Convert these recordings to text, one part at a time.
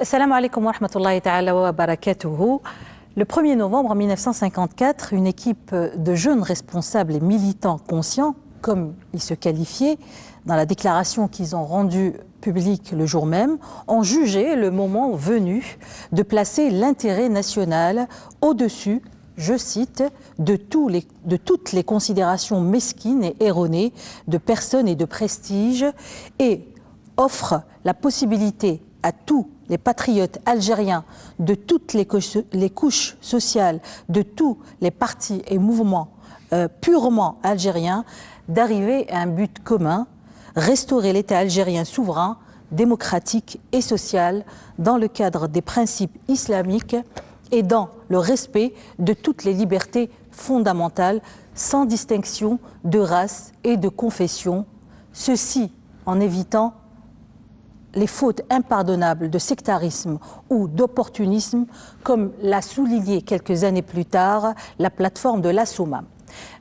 Assalamu alaikum wa rahmatullahi ta'ala wa barakatuhu. Le 1er novembre 1954, une équipe de jeunes responsables et militants conscients, comme ils se qualifiaient, dans la déclaration qu'ils ont rendue publique le jour même, ont jugé le moment venu de placer l'intérêt national au-dessus, je cite, de toutes les considérations mesquines et erronées de personnes et de prestige, et offre la possibilité à tous les patriotes algériens de toutes les couches sociales, de tous les partis et mouvements purement algériens, d'arriver à un but commun, restaurer l'État algérien souverain, démocratique et social dans le cadre des principes islamiques et dans le respect de toutes les libertés fondamentales, sans distinction de race et de confession, ceci en évitant les fautes impardonnables de sectarisme ou d'opportunisme, comme l'a souligné quelques années plus tard la plateforme de l'Assouma.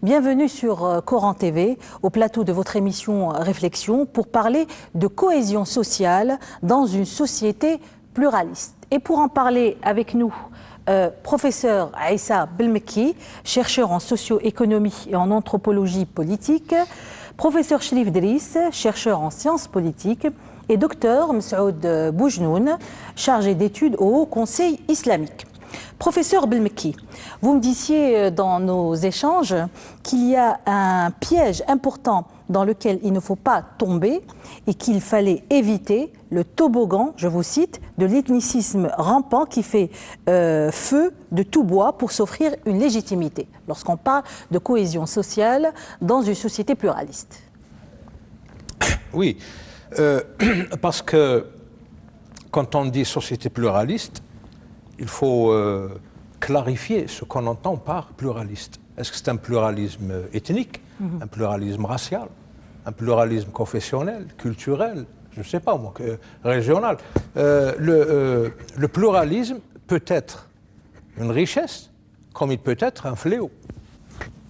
Bienvenue sur Coran TV, au plateau de votre émission Réflexion, pour parler de cohésion sociale dans une société pluraliste. Et pour en parler avec nous, professeur Aïssa Belmeki, chercheur en socio-économie et en anthropologie politique, professeur Cherif Driss, chercheur en sciences politiques, et docteur Messaoud Boujnoun, chargé d'études au Haut Conseil islamique. Professeur Belmeki, vous me disiez dans nos échanges qu'il y a un piège important dans lequel il ne faut pas tomber et qu'il fallait éviter le toboggan, je vous cite, de l'ethnicisme rampant qui fait feu de tout bois pour s'offrir une légitimité lorsqu'on parle de cohésion sociale dans une société pluraliste. Oui. Parce que quand on dit société pluraliste, il faut clarifier ce qu'on entend par pluraliste. Est-ce que c'est un pluralisme ethnique, un pluralisme racial, un pluralisme confessionnel, culturel, je ne sais pas moi, régional? Le pluralisme peut être une richesse, comme il peut être un fléau.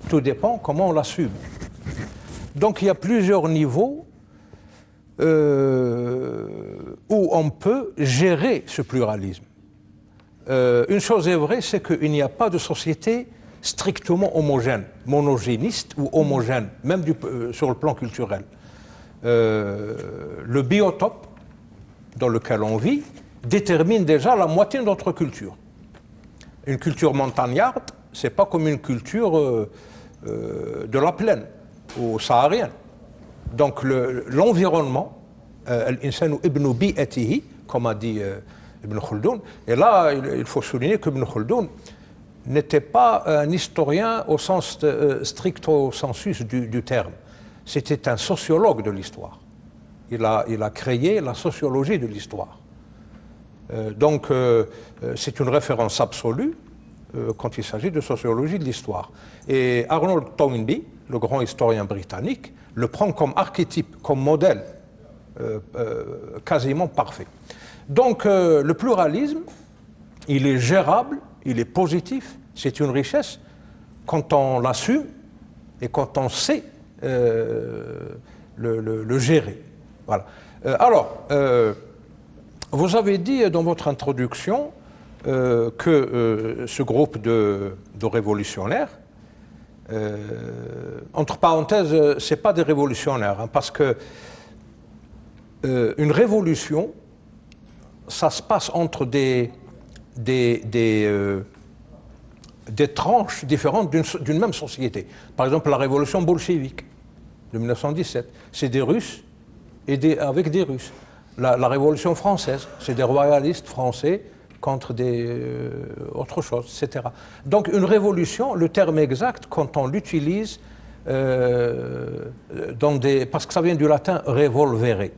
Tout dépend comment on l'assume. Donc il y a plusieurs niveaux où on peut gérer ce pluralisme. Une chose est vraie, c'est qu'il n'y a pas de société strictement homogène, monogéniste ou homogène, même sur le plan culturel. Le biotope dans lequel on vit détermine déjà la moitié de notre culture. Une culture montagnarde, c'est pas comme une culture de la plaine ou saharienne. Donc l'environnement, comme a dit Ibn Khaldoun, et là il faut souligner qu'Ibn Khaldoun n'était pas un historien au sens stricto sensus du terme. C'était un sociologue de l'histoire. Il a créé la sociologie de l'histoire. Donc c'est une référence absolue quand il s'agit de sociologie de l'histoire. Et Arnold Toynbee, le grand historien britannique, le prend comme archétype, comme modèle quasiment parfait. Donc le pluralisme, il est gérable, il est positif, c'est une richesse quand on l'assume et quand on sait le gérer. Voilà. Alors, vous avez dit dans votre introduction que ce groupe de révolutionnaires, entre parenthèses, ce n'est pas des révolutionnaires, hein, parce que une révolution, ça se passe entre des tranches différentes d'une même société. Par exemple, la révolution bolchevique de 1917, c'est des Russes avec des Russes. La révolution française, c'est des royalistes français contre autre chose, etc. Donc une révolution, le terme exact, quand on l'utilise parce que ça vient du latin revolvere.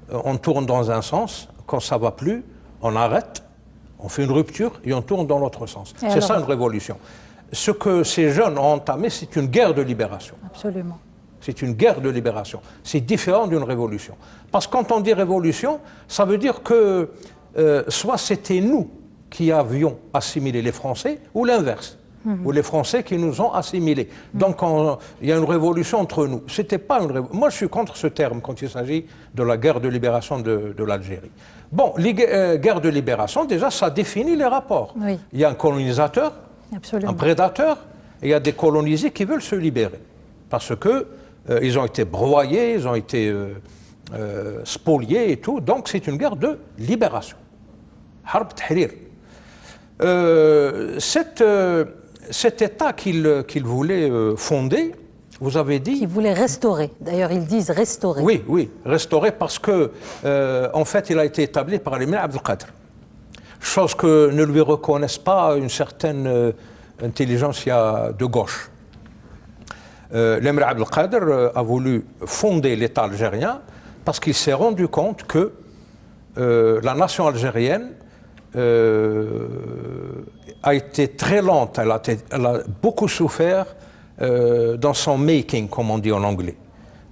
On tourne dans un sens, quand ça ne va plus, on arrête, on fait une rupture et on tourne dans l'autre sens. C'est ça une révolution. Ce que ces jeunes ont entamé, c'est une guerre de libération. Absolument. C'est une guerre de libération. C'est différent d'une révolution. Parce que quand on dit révolution, ça veut dire que soit c'était nous qui avions assimilé les Français, ou l'inverse. ou les Français qui nous ont assimilés. Donc il y a une révolution entre nous. C'était pas une révolution. Moi, je suis contre ce terme quand il s'agit de la guerre de libération de l'Algérie. Bon, les guerres de libération, déjà, ça définit les rapports. Oui. Il y a un colonisateur, Absolument. un prédateur, et il y a des colonisés qui veulent se libérer. Parce que ils ont été broyés, ils ont été spoliés et tout. Donc c'est une guerre de libération. Harb Tahrir. Cet État qu'il voulait fonder, vous avez dit... Qu'il voulait restaurer. D'ailleurs, ils disent restaurer. Oui, oui, restaurer parce que, en fait, il a été établi par l'émir Abdelkader. Chose que ne lui reconnaissent pas une certaine intelligentsia de gauche. L'émir Abdelkader a voulu fonder l'État algérien parce qu'il s'est rendu compte que la nation algérienne a été très lente, elle a beaucoup souffert dans son making, comme on dit en anglais.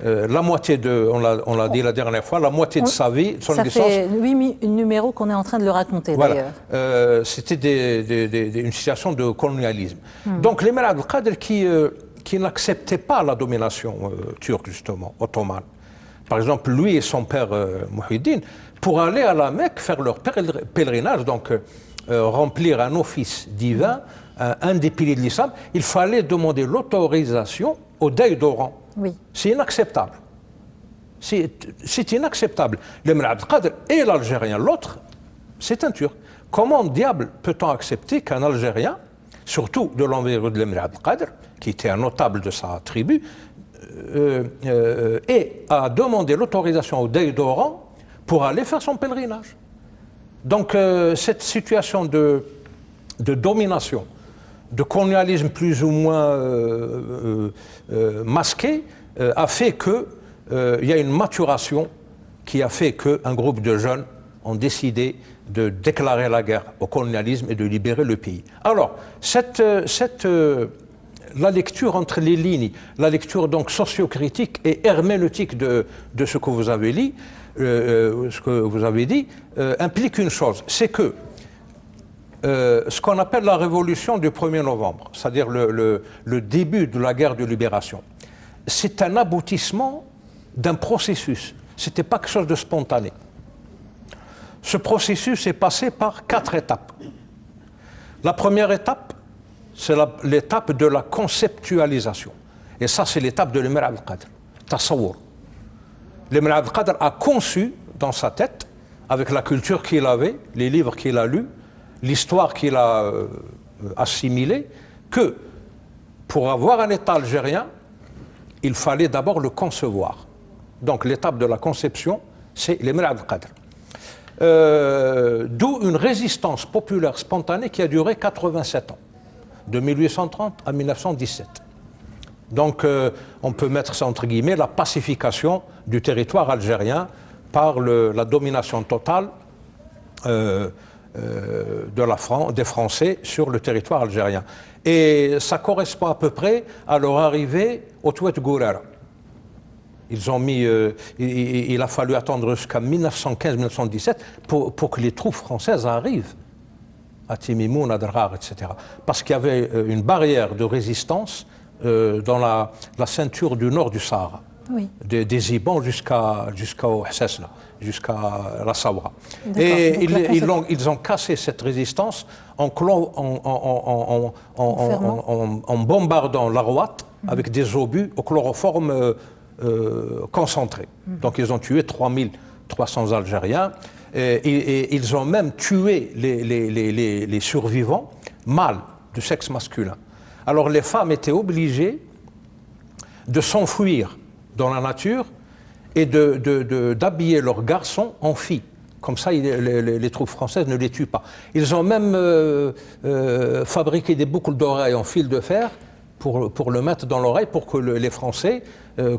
La moitié on l'a dit la dernière fois, la moitié de sa vie, de son existence. Ça fait 8 numéros qu'on est en train de le raconter, voilà. d'ailleurs. C'était une situation de colonialisme. Donc l'émir Abdelkader qui n'acceptait pas la domination turque, justement, ottomane. Par exemple, lui et son père Mouhidine, pour aller à la Mecque, faire leur pèlerinage, donc remplir un office divin, un des piliers de l'islam, il fallait demander l'autorisation au deuil d'Oran. Oui. C'est inacceptable. C'est inacceptable. L'émir Abdelkader et l'Algérien, l'autre, c'est un Turc. Comment diable peut-on accepter qu'un Algérien, surtout de l'envergure de l'émir Abdelkader, qui était un notable de sa tribu, ait à demander l'autorisation au deuil d'Oran pour aller faire son pèlerinage. Donc cette situation de domination, de colonialisme plus ou moins masqué, a fait qu'il y a une maturation qui a fait qu'un groupe de jeunes ont décidé de déclarer la guerre au colonialisme et de libérer le pays. Alors, la lecture entre les lignes, la lecture donc sociocritique et herméneutique de ce que vous avez dit, implique une chose, c'est que ce qu'on appelle la révolution du 1er novembre, c'est-à-dire le début de la guerre de libération, c'est un aboutissement d'un processus. Ce n'était pas quelque chose de spontané. Ce processus est passé par 4 étapes. La première étape, c'est l'étape de la conceptualisation. Et ça, c'est l'étape de l'émir Abdelkader. Tasawwur. L'émir Abdelkader a conçu dans sa tête, avec la culture qu'il avait, les livres qu'il a lus, l'histoire qu'il a assimilée, que pour avoir un État algérien, il fallait d'abord le concevoir. Donc l'étape de la conception, c'est l'émir Abdelkader. D'où une résistance populaire spontanée qui a duré 87 ans, de 1830 à 1917. Donc on peut mettre ça entre guillemets la pacification du territoire algérien par la domination totale des Français sur le territoire algérien. Et ça correspond à peu près à leur arrivée au Touet Gourara. Ils ont mis, il a fallu attendre jusqu'à 1915-1917 pour que les troupes françaises arrivent à Timimoun, à Drar, etc. Parce qu'il y avait une barrière de résistance dans la ceinture du nord du Sahara, oui. des Ibans jusqu'au Hessesna, jusqu'à la Sawra. Et ils ont cassé cette résistance en bombardant l'Arouat avec des obus au chloroforme concentrés. Donc ils ont tué 3300 Algériens et ils ont même tué les survivants mâles de sexe masculin. Alors les femmes étaient obligées de s'enfuir dans la nature et d'habiller leurs garçons en filles. Comme ça, les troupes françaises ne les tuent pas. Ils ont même fabriqué des boucles d'oreilles en fil de fer pour le mettre dans l'oreille pour que les Français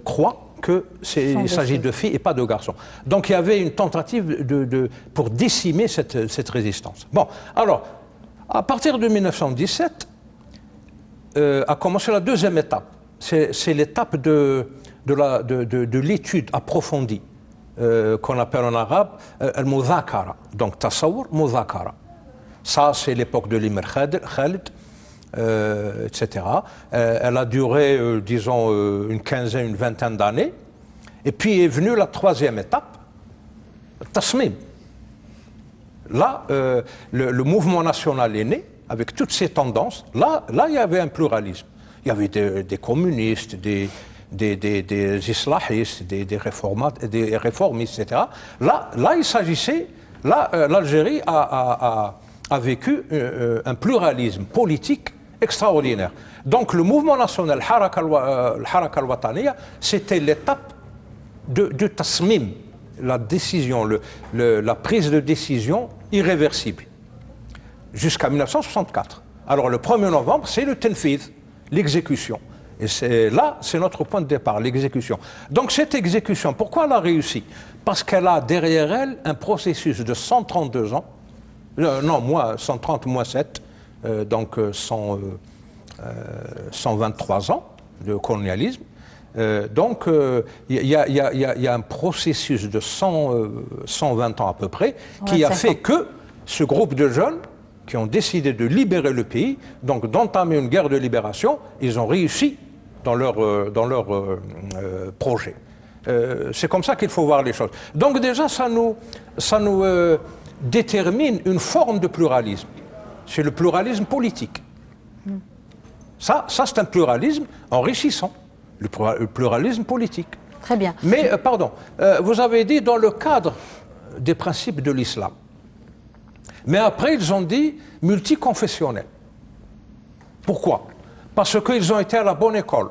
croient qu'il s'agit de filles et pas de garçons. Donc il y avait une tentative pour décimer cette résistance. Bon, alors, à partir de 1917, a commencé la deuxième étape. C'est l'étape de l'étude approfondie, qu'on appelle en arabe al-mudhakara. Donc, tasawwur, mudhakara. Ça, c'est l'époque de l'émir Khalid. etc. Elle a duré, disons, une quinzaine, une vingtaine d'années. Et puis est venue la troisième étape, Tasmim. Là, le mouvement national est né, avec toutes ces tendances. Là, il y avait un pluralisme. Il y avait des communistes, des islahistes, des réformistes, etc. Là, il s'agissait, l'Algérie a vécu un pluralisme politique extraordinaire. Donc le mouvement national, le Haraka al-Wataniya, c'était l'étape du tasmim, la décision, la prise de décision irréversible, jusqu'à 1964. Alors le 1er novembre, c'est le tenfid, l'exécution. Et c'est notre point de départ, l'exécution. Donc cette exécution, pourquoi elle a réussi? Parce qu'elle a derrière elle un processus de 132 ans, non, 130 moins 7, donc 123 ans de colonialisme. Donc il y a un processus de 120 ans à peu près qui a fait que ce groupe de jeunes qui ont décidé de libérer le pays, donc d'entamer une guerre de libération, ils ont réussi dans leur projet. C'est comme ça qu'il faut voir les choses. Donc déjà, ça nous détermine une forme de pluralisme. C'est le pluralisme politique. Ça c'est un pluralisme enrichissant, le pluralisme politique. Très bien. Mais, pardon, vous avez dit dans le cadre des principes de l'islam. Mais après, ils ont dit multiconfessionnel. Pourquoi? Parce qu'ils ont été à la bonne école.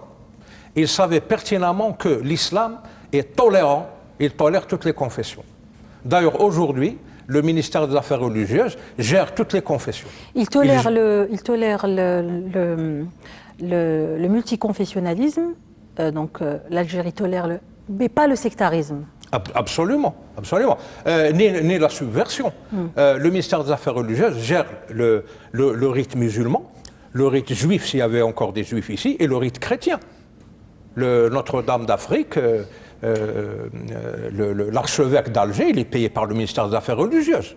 Ils savaient pertinemment que l'islam est tolérant, il tolère toutes les confessions. D'ailleurs, aujourd'hui, le ministère des Affaires religieuses gère toutes les confessions. Il tolère le multiconfessionnalisme, donc l'Algérie tolère mais pas le sectarisme. Absolument, absolument. Ni la subversion. Le ministère des Affaires religieuses gère le rite musulman, le rite juif, s'il y avait encore des juifs ici, et le rite chrétien. Notre-Dame d'Afrique, l'archevêque d'Alger, il est payé par le ministère des Affaires religieuses.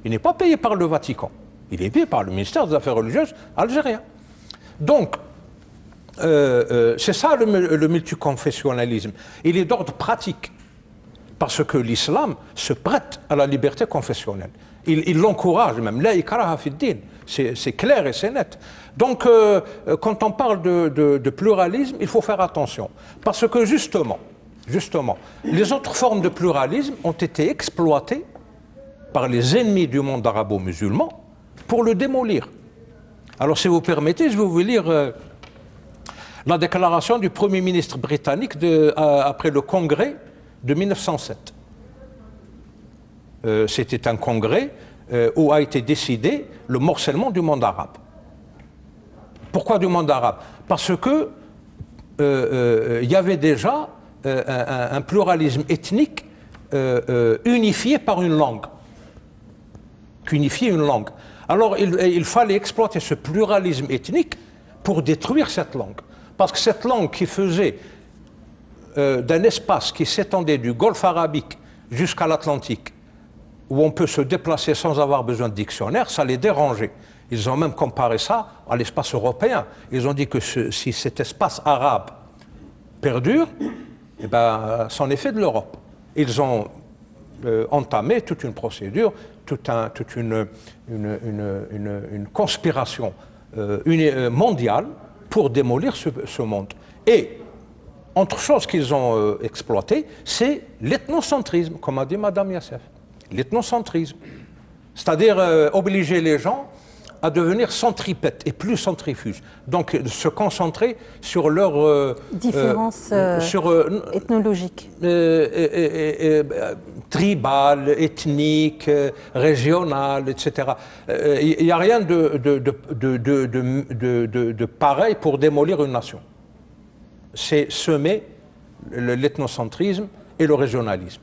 Il n'est pas payé par le Vatican. Il est payé par le ministère des Affaires religieuses algérien. Donc, c'est ça le multiconfessionnalisme. Il est d'ordre pratique. Parce que l'islam se prête à la liberté confessionnelle. Il l'encourage même. La ikraha fi ddin. C'est clair et c'est net. Donc, quand on parle de pluralisme, il faut faire attention. Parce que justement, les autres formes de pluralisme ont été exploitées par les ennemis du monde arabo-musulman pour le démolir. Alors, si vous permettez, je vais vous lire la déclaration du Premier ministre britannique après le congrès de 1907. C'était un congrès où a été décidé le morcellement du monde arabe. Pourquoi du monde arabe? Parce que il y avait déjà un pluralisme ethnique unifié par une langue. Alors il fallait exploiter ce pluralisme ethnique pour détruire cette langue. Parce que cette langue qui faisait d'un espace qui s'étendait du Golfe arabique jusqu'à l'Atlantique, où on peut se déplacer sans avoir besoin de dictionnaire, ça les dérangeait. Ils ont même comparé ça à l'espace européen. Ils ont dit que si cet espace arabe perdure, eh ben, c'en est fait de l'Europe. Ils ont entamé toute une procédure, toute une conspiration mondiale pour démolir ce monde. Et autre chose qu'ils ont exploité, c'est l'ethnocentrisme, comme a dit Mme Yassef. L'ethnocentrisme. C'est-à-dire obliger les gens à devenir centripètes et plus centrifuges. Donc se concentrer sur leur... différence ethnologique. Tribale, ethnique, régionale, etc. Il n'y a rien de pareil pour démolir une nation. C'est semer l'ethnocentrisme et le régionalisme.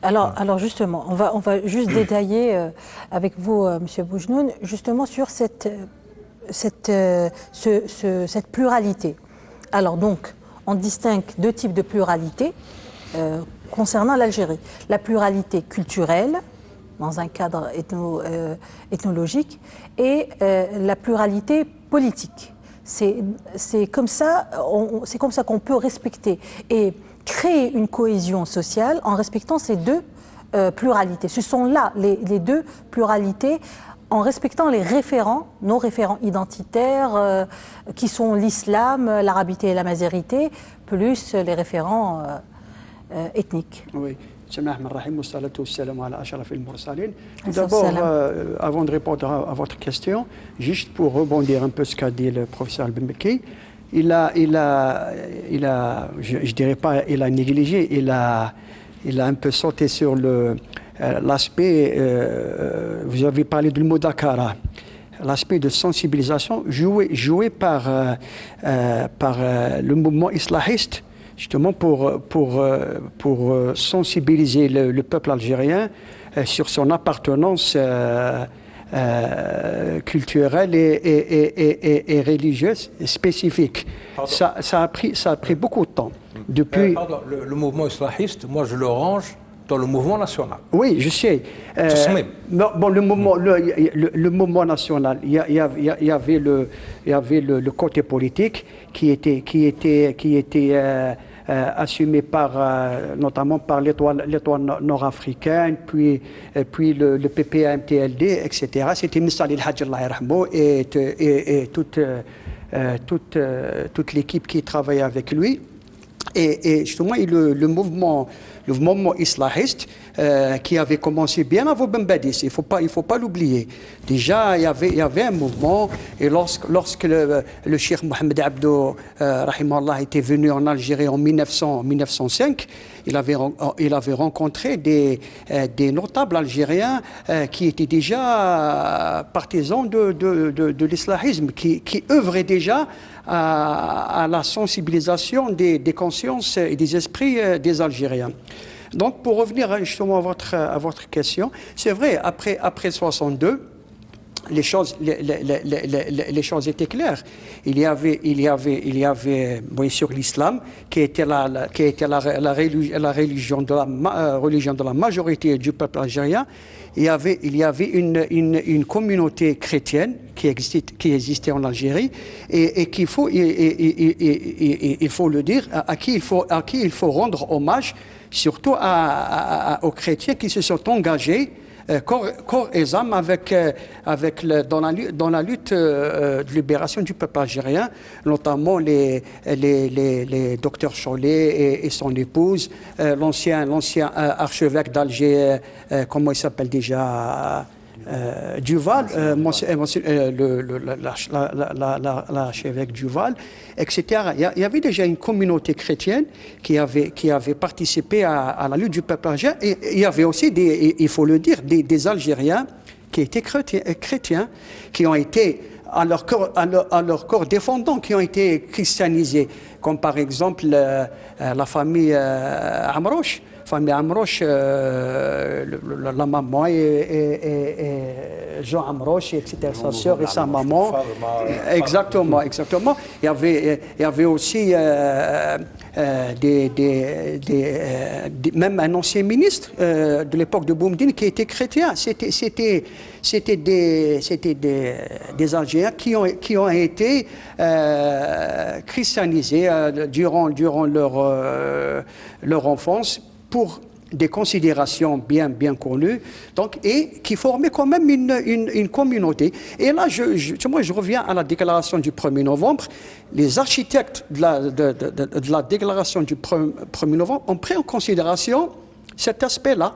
Alors justement, on va juste détailler avec vous, M. Boujnoun, justement sur cette pluralité. Alors donc, on distingue deux types de pluralité concernant l'Algérie. La pluralité culturelle dans un cadre ethnologique, et la pluralité politique. C'est comme ça qu'on peut respecter et créer une cohésion sociale en respectant ces deux pluralités. Ce sont là les deux pluralités, en respectant les référents, nos référents identitaires, qui sont l'islam, l'arabité et la mazérité, plus les référents ethniques. Oui. D'abord, avant de répondre à votre question, juste pour rebondir un peu ce qu'a dit le professeur Al-Bembeki, je dirais pas, il a négligé, il a un peu sauté sur l'aspect, vous avez parlé du Mudakara, l'aspect de sensibilisation joué par le mouvement islahiste, justement pour sensibiliser le peuple algérien sur son appartenance culturelle et religieuse spécifique. Ça a pris beaucoup de temps. Depuis... Pardon, le mouvement islahiste, moi je le range dans le mouvement national. Oui, je sais. Bon, le mouvement national, il y avait le côté politique qui était assumé notamment par l'étoile nord-africaine, puis le PPA-MTLD, etc. C'était Moussa El Hadj Allah yarhamou et toute l'équipe qui travaillait avec lui. Et justement, le mouvement islahiste qui avait commencé bien avant Ben Badis, il faut pas l'oublier. Déjà, il y avait un mouvement, et lorsque le cheikh Mohamed Abdou rahimallah était venu en Algérie en 1905, il avait rencontré des notables algériens qui étaient déjà partisans de l'islahisme, qui œuvraient déjà à la sensibilisation des consciences et des esprits des Algériens. Donc, pour revenir justement à votre question, c'est vrai, après 62, les choses étaient claires. Il y avait bien sûr l'islam qui était la religion de la majorité du peuple algérien. Il y avait une communauté chrétienne qui existait en Algérie et il faut le dire, à qui il faut rendre hommage, surtout aux chrétiens qui se sont engagés corps et âme dans la lutte de libération du peuple algérien, notamment les docteurs Cholet et son épouse, l'ancien archevêque d'Alger, comment il s'appelle déjà, Duval, l'archevêque Duval, etc. Il y avait déjà une communauté chrétienne qui avait participé à la lutte du peuple algérien, et il y avait aussi, il faut le dire, des Algériens qui étaient chrétiens, qui ont été à leur corps défendant, qui ont été christianisés, comme par exemple la famille Amroche. Famille Amroche, la maman et Jean Amroche, etc., sa sœur et sa maman. Exactement. Il y avait aussi même un ancien ministre de l'époque de Boumediene qui était chrétien. C'était des Algériens qui ont été christianisés durant leur enfance, pour des considérations bien connues, donc, et qui formaient quand même une communauté. Et là, je reviens à la déclaration du 1er novembre. Les architectes de la déclaration du 1er novembre ont pris en considération cet aspect-là.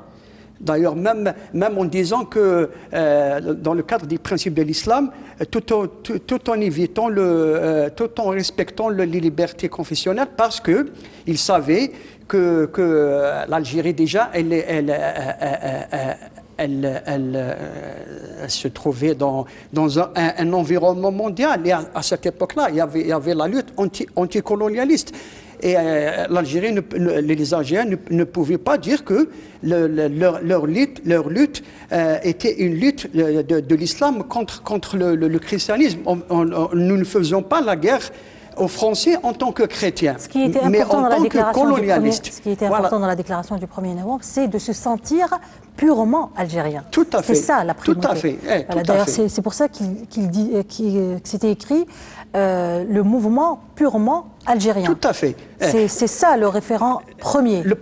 D'ailleurs, même en disant que dans le cadre des principes de l'islam, tout en évitant, tout en respectant les libertés confessionnelles, parce qu'ils savaient que l'Algérie déjà, elle se trouvait dans un environnement mondial. Et à cette époque-là, il y avait la lutte anticolonialiste. Et l'Algérie, les Algériens ne pouvaient pas dire que leur lutte était une lutte de l'islam contre le christianisme. Nous ne faisions pas la guerre aux Français en tant que chrétiens, Ce qui était mais important en dans la tant que déclaration colonialistes. ce qui était Voilà. important dans la déclaration du 1er novembre, c'est de se sentir purement algérien. Tout à fait. C'est ça la primauté. Tout à fait. Voilà, Tout à d'ailleurs, fait. c'est pour ça que c'était écrit le mouvement purement algérien. Tout à fait. C'est ça le référent premier. Le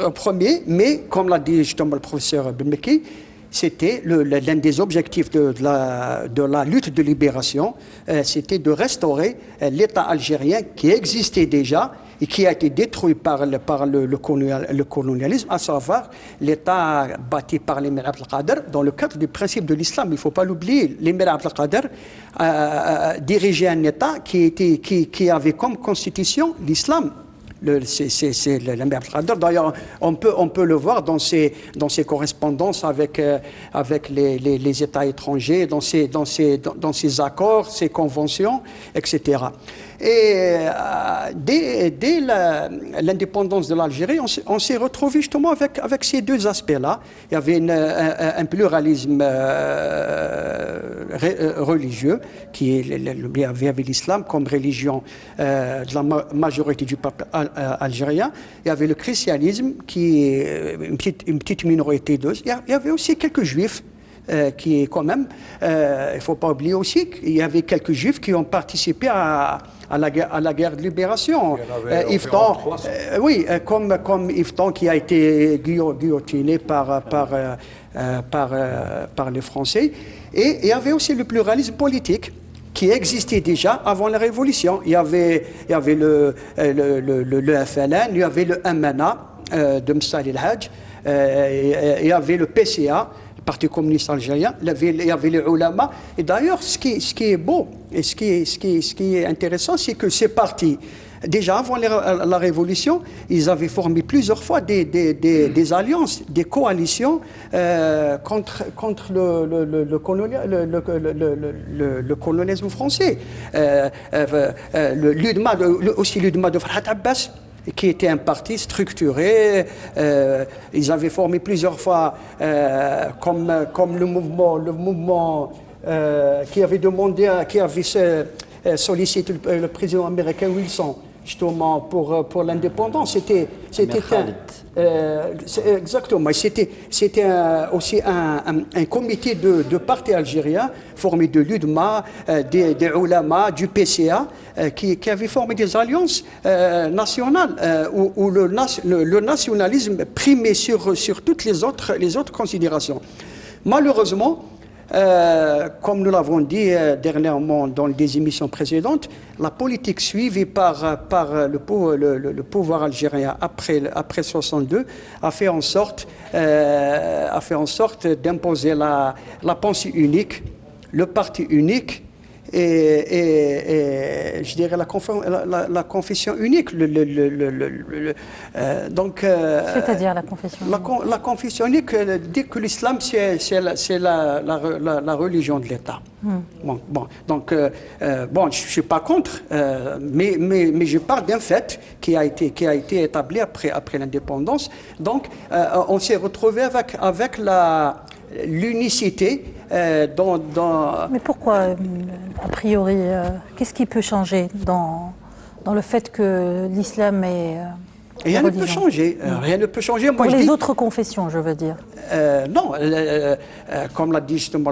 premier, mais comme l'a dit justement le professeur Belmeki, c'était l'un des objectifs de la lutte de libération, c'était de restaurer l'État algérien qui existait déjà et qui a été détruit par le colonialisme, à savoir l'État bâti par l'émir Abdelkader dans le cadre du principe de l'islam. Il ne faut pas l'oublier. L'émir Abdelkader dirigeait un État qui avait comme constitution l'islam. C'est l'émir Abdelkader. D'ailleurs, on peut le voir dans ses correspondances avec les États étrangers, dans ses accords, ses conventions, etc. Et dès l'indépendance de l'Algérie, on s'est retrouvé justement avec ces deux aspects-là. Il y avait un pluralisme religieux, il y avait l'islam comme religion de la majorité du peuple algérien. Il y avait le christianisme qui est une petite minorité d'eux. Il y avait aussi quelques juifs. Qui est quand même, il ne faut pas oublier aussi qu'il y avait quelques juifs qui ont participé à la guerre de libération. Iftan, oui, comme Iftan qui a été guillotiné par les Français. Et il y avait aussi le pluralisme politique qui existait déjà avant la Révolution. Il y avait le FLN, il y avait le MNA de Msali El-Hadj, il y avait le PCA, Parti communiste algérien, il y avait les ulama. Et d'ailleurs, ce qui est beau et ce qui est intéressant, c'est que ces partis, déjà avant la Révolution, ils avaient formé plusieurs fois des alliances, des coalitions contre le colonialisme français. Aussi l'UDMA de Farhat Abbas, qui était un parti structuré. Ils avaient formé plusieurs fois, comme le mouvement qui avait demandé, qui avait sollicité le président américain Wilson, justement pour l'indépendance. C'était exactement. C'était aussi un comité de partis algériens formé de l'UDMA, des ulama, du PCA, qui avait formé des alliances nationales où le nationalisme primait sur toutes les autres considérations. Malheureusement, comme nous l'avons dit dernièrement dans des émissions précédentes, la politique suivie par le pouvoir algérien après 62 a fait en sorte d'imposer la pensée unique, le parti unique et je dirais la confession unique. C'est-à-dire la confession unique. La confession unique dit que l'islam c'est la religion de l'État. Donc je suis pas contre, mais je parle d'un fait qui a été établi après l'indépendance. Donc on s'est retrouvé avec l'unicité Mais pourquoi, a priori, qu'est-ce qui peut changer dans le fait que l'islam est rien ne peut changer. Rien ne peut changer. Pour les autres confessions, je veux dire. Non, comme l'a dit justement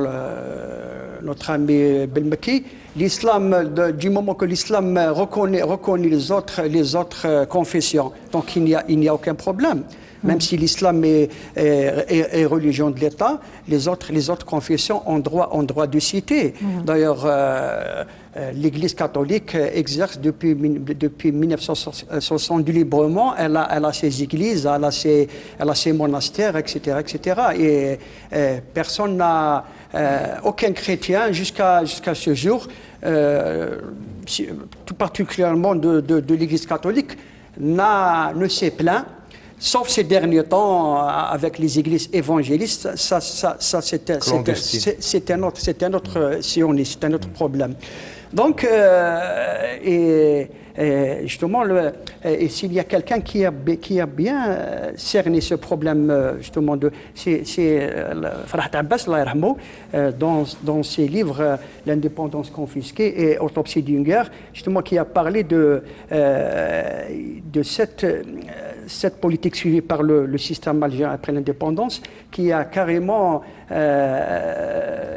notre ami Belmeki, l'islam, du moment que l'islam reconnaît les autres confessions, donc il n'y a aucun problème. Même si l'islam est religion de l'État, les autres confessions ont droit de citer. D'ailleurs, l'Église catholique exerce depuis 1960 librement. Elle a ses églises, elle a ses monastères, etc., etc. Et personne n'a, aucun chrétien jusqu'à ce jour, tout particulièrement de l'Église catholique, ne s'est plaint. Sauf ces derniers temps, avec les églises évangélistes, c'est un autre sionisme, c'est un autre problème. Donc, justement, et s'il y a quelqu'un qui a bien cerné ce problème, justement, c'est Farhat Abbas, Allah yarhamou, dans ses livres L'indépendance confisquée et Autopsie d'une guerre, justement, qui a parlé de cette politique suivie par le système algérien après l'indépendance, qui a carrément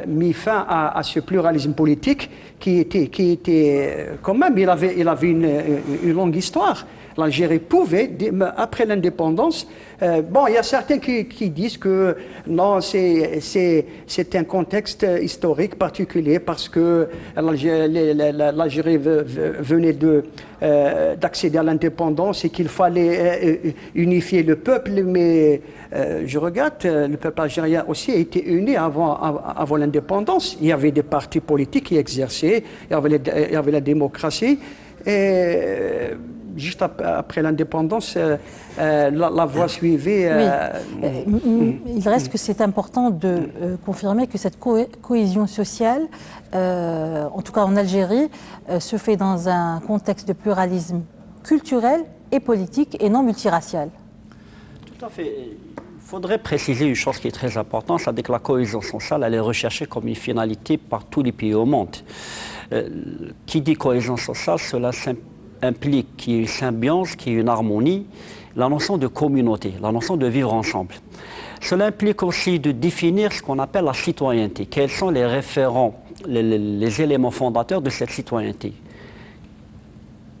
mis fin à ce pluralisme politique qui était quand même, il avait une longue histoire. L'Algérie pouvait, après l'indépendance, bon, il y a certains qui disent que non, c'est un contexte historique particulier parce que l'Algérie venait d'accéder à l'indépendance et qu'il fallait unifier le peuple, mais je regarde, le peuple algérien aussi a été uni avant l'indépendance. Il y avait des partis politiques qui exerçaient, il y avait la démocratie. Et juste après l'indépendance, la voie suivie. Il reste que c'est important de confirmer que cette cohésion sociale, en tout cas en Algérie, se fait dans un contexte de pluralisme culturel et politique et non multiracial. Tout à fait. Il faudrait préciser une chose qui est très importante, c'est que la cohésion sociale, elle est recherchée comme une finalité par tous les pays au monde. Qui dit cohésion sociale, cela implique qu'il y ait une symbiose, qu'il y ait une harmonie, la notion de communauté, la notion de vivre ensemble. Cela implique aussi de définir ce qu'on appelle la citoyenneté. Quels sont les référents, les éléments fondateurs de cette citoyenneté?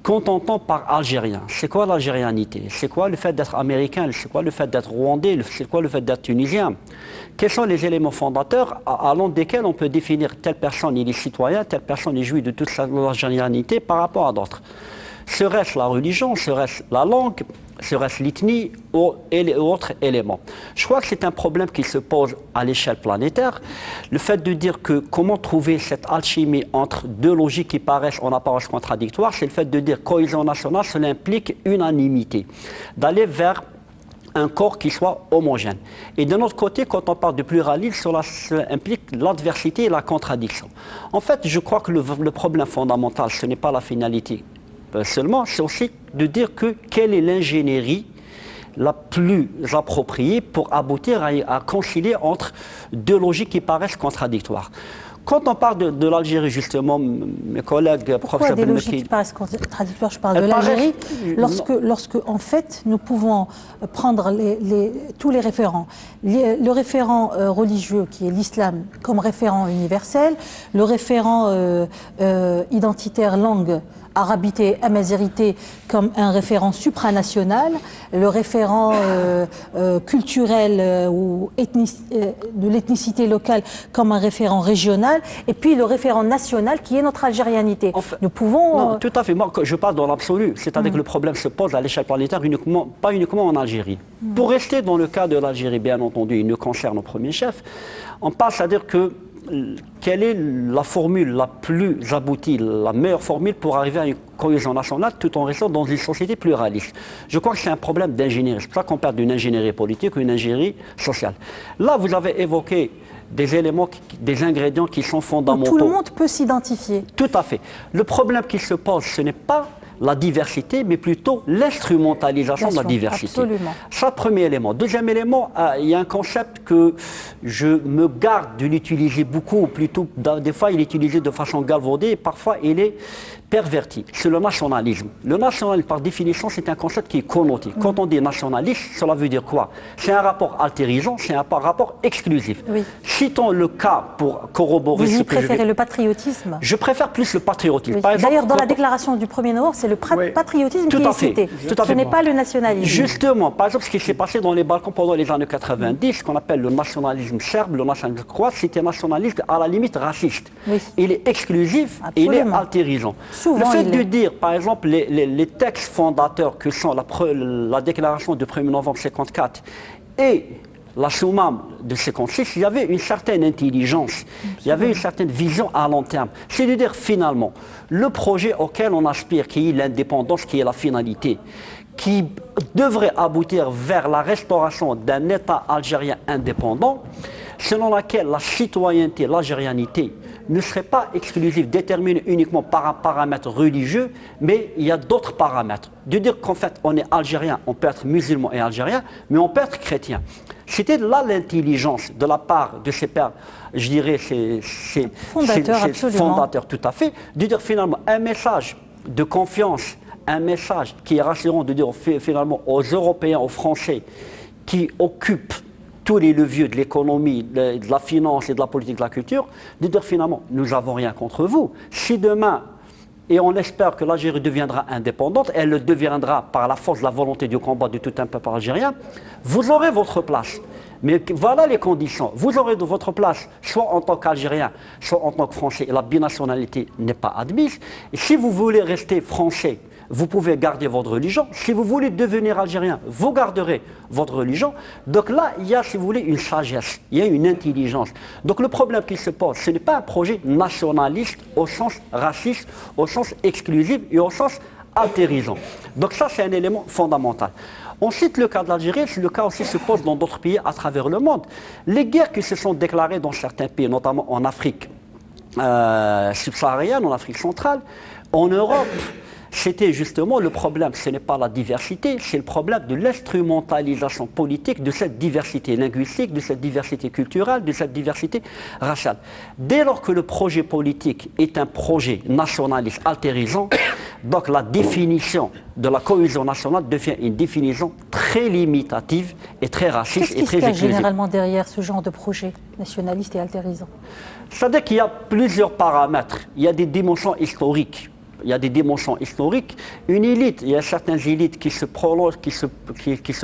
Qu'on entend par algérien, c'est quoi l'algérianité? C'est quoi le fait d'être américain? C'est quoi le fait d'être rwandais? C'est quoi le fait d'être tunisien? Quels sont les éléments fondateurs à l'un desquels on peut définir telle personne il est citoyen, telle personne il jouit de toute sa algérianité par rapport à d'autres? Serait-ce la religion, serait-ce la langue, serait-ce l'ethnie ou autres éléments? Je crois que c'est un problème qui se pose à l'échelle planétaire. Le fait de dire que comment trouver cette alchimie entre deux logiques qui paraissent en apparence contradictoires, c'est le fait de dire cohésion nationale, cela implique unanimité, d'aller vers un corps qui soit homogène. Et de notre côté, quand on parle de pluralisme, cela implique l'adversité et la contradiction. En fait, je crois que le problème fondamental, ce n'est pas la finalité seulement, c'est aussi de dire que quelle est l'ingénierie la plus appropriée pour aboutir à concilier entre deux logiques qui paraissent contradictoires. Quand on parle de l'Algérie, justement, mes collègues... Pourquoi des logiques qui paraissent contradictoires? Je parle de l'Algérie. Lorsque, en fait, nous pouvons prendre tous les référents. Le référent religieux, qui est l'islam, comme référent universel. Le référent identitaire langue, arabité, amazérité, comme un référent supranational, le référent culturel ou de l'ethnicité locale comme un référent régional, et puis le référent national qui est notre algérianité. En fait, nous pouvons... Non, tout à fait. Moi, je parle dans l'absolu. C'est-à-dire que le problème se pose à l'échelle planétaire, pas uniquement en Algérie. Pour rester dans le cas de l'Algérie, bien entendu, il nous concerne au premier chef, on parle, c'est-à-dire que quelle est la formule la plus aboutie, la meilleure formule pour arriver à une cohésion nationale tout en restant dans une société pluraliste? Je crois que c'est un problème d'ingénierie. C'est pour ça qu'on parle d'une ingénierie politique ou une ingénierie sociale. Là, vous avez évoqué des éléments, des ingrédients qui sont fondamentaux. Tout le monde peut s'identifier. Tout à fait. Le problème qui se pose, ce n'est pas la diversité, mais plutôt l'instrumentalisation de la diversité. Absolument. Ça, premier élément. Deuxième élément, il y a un concept que je me garde de l'utiliser beaucoup, ou plutôt, des fois, il est utilisé de façon galvaudée, et parfois, il est perverti. C'est le nationalisme. Le nationalisme, par définition, c'est un concept qui est connoté. Quand on dit nationaliste, cela veut dire quoi? C'est un rapport altérisant, c'est un rapport exclusif. Oui. Citons le cas pour corroborer ce que je... Vous préférez le patriotisme? Je préfère plus le patriotisme. Oui. D'ailleurs, dans la déclaration du 1er novembre, c'est le patriotisme qui est cité. Ce n'est pas le nationalisme. Justement, par exemple, ce qui s'est passé dans les Balkans pendant les années 90, ce qu'on appelle le nationalisme serbe, le nationalisme croate, c'était un nationalisme à la limite raciste. Oui. Il est exclusif et il est altérisant. Souvent, le fait de dire, par exemple, les textes fondateurs que sont la déclaration du 1er novembre 1954 et la Soumam de 1956, il y avait une certaine intelligence, il y avait une certaine vision à long terme. C'est-à-dire, finalement, le projet auquel on aspire, qui est l'indépendance, qui est la finalité, qui devrait aboutir vers la restauration d'un État algérien indépendant, selon laquelle la citoyenneté, l'algérianité, ne serait pas exclusif, déterminé uniquement par un paramètre religieux, mais il y a d'autres paramètres. De dire qu'en fait, on est algérien, on peut être musulman et algérien, mais on peut être chrétien. C'était là l'intelligence de la part de ces pères, je dirais, ces fondateurs, tout à fait, de dire finalement un message de confiance, un message qui est rassurant, de dire finalement aux Européens, aux Français, qui occupent tous les leviers de l'économie, de la finance et de la politique de la culture, de dire finalement, nous n'avons rien contre vous. Si demain, et on espère que l'Algérie deviendra indépendante, elle le deviendra par la force de la volonté du combat de tout un peuple algérien, vous aurez votre place. Mais voilà les conditions. Vous aurez de votre place, soit en tant qu'Algérien, soit en tant que Français, et la binationalité n'est pas admise. Et si vous voulez rester Français, vous pouvez garder votre religion. Si vous voulez devenir algérien, vous garderez votre religion. Donc là, il y a, si vous voulez, une sagesse, il y a une intelligence. Donc le problème qui se pose, ce n'est pas un projet nationaliste au sens raciste, au sens exclusif et au sens altérisant. Donc ça, c'est un élément fondamental. On cite le cas de l'Algérie, le cas aussi se pose dans d'autres pays à travers le monde. Les guerres qui se sont déclarées dans certains pays, notamment en Afrique subsaharienne, en Afrique centrale, en Europe, c'était justement le problème, ce n'est pas la diversité, c'est le problème de l'instrumentalisation politique de cette diversité linguistique, de cette diversité culturelle, de cette diversité raciale. Dès lors que le projet politique est un projet nationaliste altérisant, donc la définition de la cohésion nationale devient une définition très limitative et très raciste et très exclusive. Qu'est-ce qui se cache généralement derrière ce genre de projet nationaliste et altérisant? C'est-à-dire qu'il y a plusieurs paramètres, il y a des dimensions historiques. Il y a des dimensions historiques. Une élite, il y a certaines élites qui se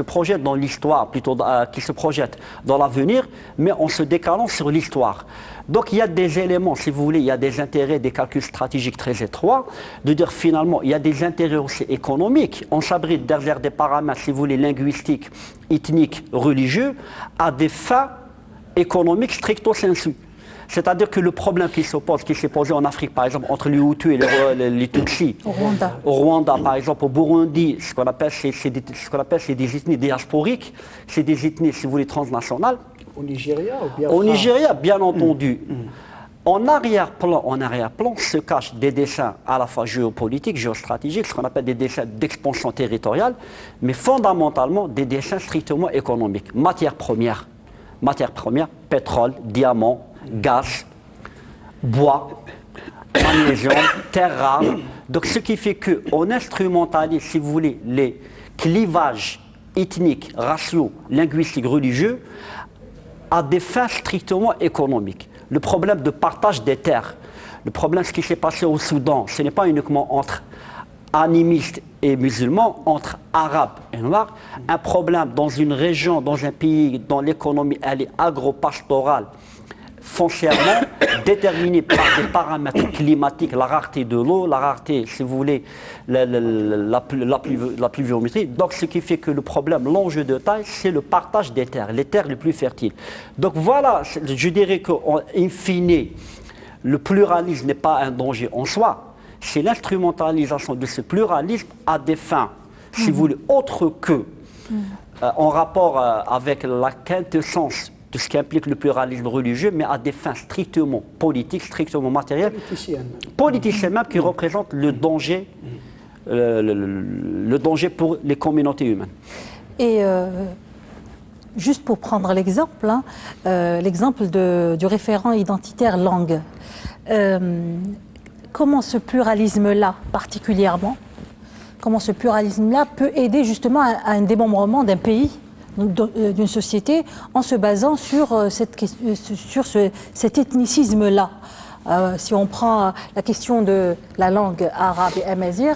projettent dans l'histoire, plutôt qui se projettent dans l'avenir, mais en se décalant sur l'histoire. Donc il y a des éléments, si vous voulez, il y a des intérêts, des calculs stratégiques très étroits, de dire finalement, il y a des intérêts aussi économiques. On s'abrite derrière des paramètres, si vous voulez, linguistiques, ethniques, religieux, à des fins économiques stricto sensu. C'est-à-dire que le problème qui s'oppose, qui s'est posé en Afrique, par exemple, entre les Hutus et les Tutsis, au Rwanda, par exemple, au Burundi, ce qu'on appelle, c'est des ethnies diasporiques, c'est des ethnies, si vous voulez, transnationales. Au Nigeria ou bien au Nigeria, bien entendu. En arrière-plan se cachent des dessins à la fois géopolitiques, géostratégiques, ce qu'on appelle des dessins d'expansion territoriale, mais fondamentalement des dessins strictement économiques. Matières premières, pétrole, diamants, gaz, bois, magnésium, terres rares. Donc ce qui fait qu'on instrumentalise, si vous voulez, les clivages ethniques, raciaux, linguistiques, religieux à des fins strictement économiques. Le problème de partage des terres, le problème ce qui s'est passé au Soudan, ce n'est pas uniquement entre animistes et musulmans, entre arabes et noirs, un problème dans une région, dans un pays dont l'économie elle est agro-pastorale, foncièrement déterminée par des paramètres climatiques, la rareté de l'eau, la rareté, si vous voulez, la pluviométrie. Donc ce qui fait que le problème, l'enjeu de taille, c'est le partage des terres, les terres les plus fertiles. Donc voilà, je dirais qu'in fine, le pluralisme n'est pas un danger en soi, c'est l'instrumentalisation de ce pluralisme à des fins, si vous voulez, autres que en rapport avec la quintessence de ce qui implique le pluralisme religieux, mais à des fins strictement politiques, strictement matérielles, politiciennes même, qui représentent le danger, le danger pour les communautés humaines. Et juste pour prendre l'exemple, l'exemple du référent identitaire langue, comment ce pluralisme-là particulièrement, comment ce pluralisme-là peut aider justement à un démembrement d'un pays, d'une société, en se basant sur cet ethnicisme-là. Si on prend la question de la langue arabe et amazigh,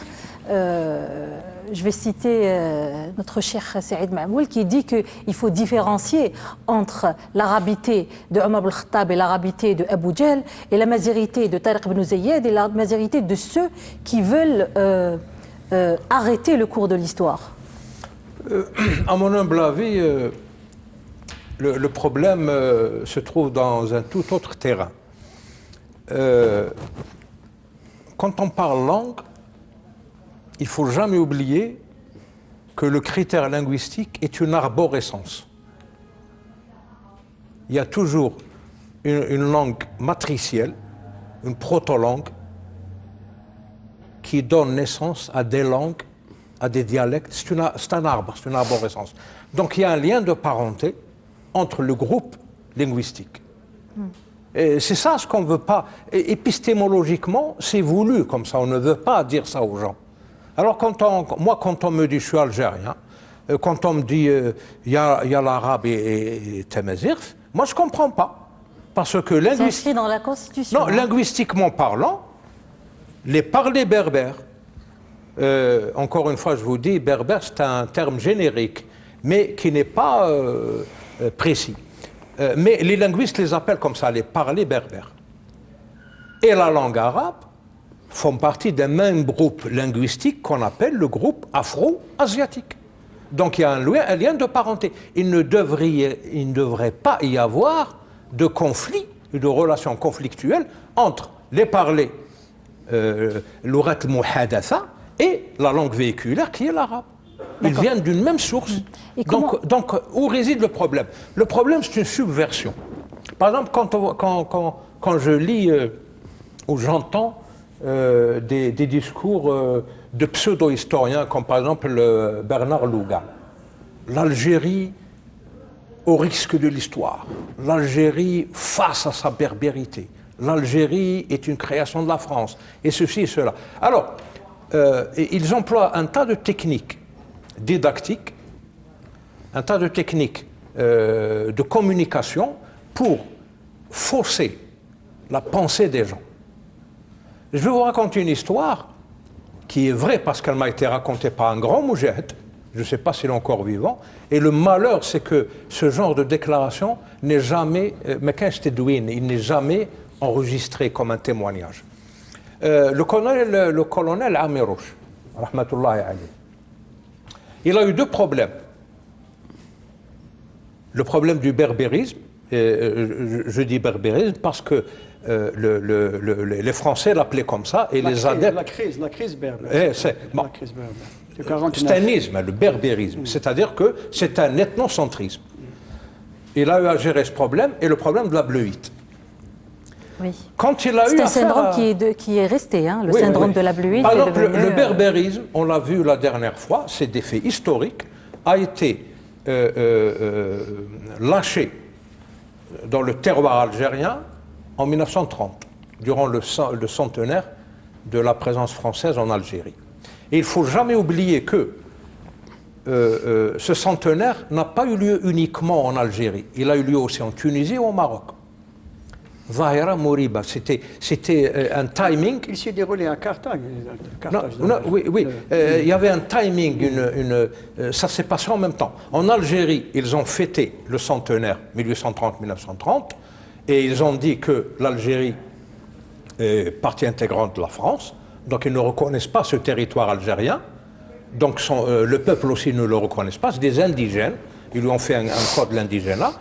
je vais citer notre cheikh Saïd Mamoul qui dit qu'il faut différencier entre l'arabité de Omar al-Khattab et l'arabité de Abu Jahl et la mazirité de Tariq ibn Zayed et la mazirité de ceux qui veulent arrêter le cours de l'histoire. À mon humble avis, le problème se trouve dans un tout autre terrain. Quand on parle langue, il ne faut jamais oublier que le critère linguistique est une arborescence. Il y a toujours une langue matricielle une proto-langue qui donne naissance à des langues, à des dialectes. C'est un arbre, c'est une arborescence. Donc il y a un lien de parenté entre le groupe linguistique. Et c'est ça ce qu'on ne veut pas. Et épistémologiquement, c'est voulu comme ça, on ne veut pas dire ça aux gens. Alors quand on me dit je suis algérien, quand on me dit il y a l'arabe et Tamazight, moi je ne comprends pas. Parce que c'est inscrit dans la Constitution. Non, linguistiquement parlant, les parlers berbères, encore une fois je vous dis, berbère c'est un terme générique, mais qui n'est pas précis. Mais les linguistes les appellent comme ça, les parlers berbères. Et la langue arabe font partie d'un même groupe linguistique qu'on appelle le groupe afro-asiatique. Donc il y a un lien de parenté. Il ne devrait pas y avoir de conflit, de relations conflictuelles entre les parlers l'ourat muhadatha et la langue véhiculaire qui est l'arabe. Ils viennent d'une même source. Donc, où réside le problème? Le problème, c'est une subversion. Par exemple, quand je lis ou j'entends des discours de pseudo-historiens, comme par exemple Bernard Louga, l'Algérie au risque de l'histoire, l'Algérie face à sa berbérité, l'Algérie est une création de la France, et ceci et cela. Alors, ils emploient un tas de techniques didactiques, un tas de techniques de communication pour fausser la pensée des gens. Je vais vous raconter une histoire qui est vraie parce qu'elle m'a été racontée par un grand moujahid, je ne sais pas s'il est encore vivant, et le malheur c'est que ce genre de déclaration n'est jamais, il n'est jamais enregistré comme un témoignage. Le colonel Amirouche, rahmatullahi alayhi, il a eu deux problèmes. Le problème du berbérisme, je dis berbérisme parce que les Français l'appelaient comme ça, et les adeptes... La crise berbère. C'est un isme, le berbérisme, c'est-à-dire que c'est un ethnocentrisme. Il a eu à gérer ce problème, et le problème de la bleuite. Oui. Quand il a eu c'est un syndrome qui est resté, hein, le syndrome de la bleuite. Par exemple, le berbérisme, on l'a vu la dernière fois, c'est des faits historiques, a été lâché dans le terroir algérien en 1930, durant le centenaire de la présence française en Algérie. Et il ne faut jamais oublier que ce centenaire n'a pas eu lieu uniquement en Algérie, il a eu lieu aussi en Tunisie et au Maroc. Zahira Mouriba, c'était un timing. Il s'est déroulé à Carthage. Oui, il y avait un timing, ça s'est passé en même temps. En Algérie, ils ont fêté le centenaire 1830-1930 et ils ont dit que l'Algérie est partie intégrante de la France, donc ils ne reconnaissent pas ce territoire algérien, donc le peuple aussi ne le reconnaît pas, c'est des indigènes, ils lui ont fait un code de l'indigénat,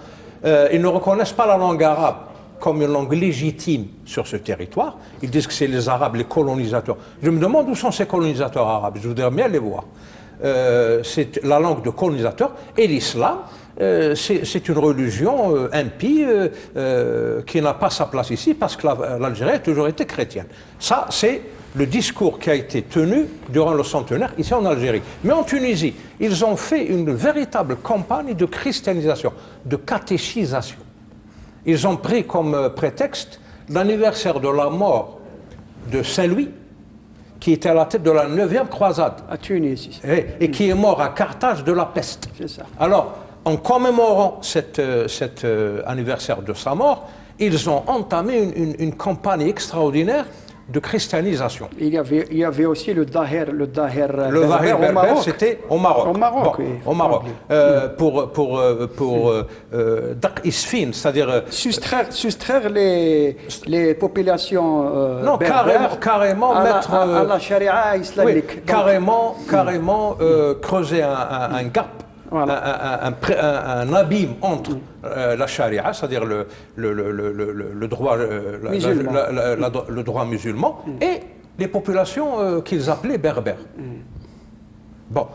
ils ne reconnaissent pas la langue arabe comme une langue légitime sur ce territoire. Ils disent que c'est les Arabes, les colonisateurs. Je me demande où sont ces colonisateurs arabes, je voudrais bien les voir. C'est la langue de colonisateurs, et l'islam, c'est une religion impie qui n'a pas sa place ici parce que l'Algérie a toujours été chrétienne. Ça, c'est le discours qui a été tenu durant le centenaire ici en Algérie. Mais en Tunisie, ils ont fait une véritable campagne de christianisation, de catéchisation. Ils ont pris comme prétexte l'anniversaire de la mort de Saint-Louis, qui était à la tête de la 9e croisade. À Tunis. Et qui est mort à Carthage de la peste. C'est ça. Alors, en commémorant cet anniversaire de sa mort, ils ont entamé une campagne extraordinaire de christianisation. Il y avait aussi le Daher berbère, c'était au Maroc. Au Maroc, bon, oui. Au Maroc. Pour Isfin, c'est-à-dire... Soustraire les populations non, berbères carrément mettre... à la charia islamique. Oui, carrément creuser un gap. Voilà. Un abîme entre la charia, c'est-à-dire le droit, le droit musulman, et les populations qu'ils appelaient berbères. Bon,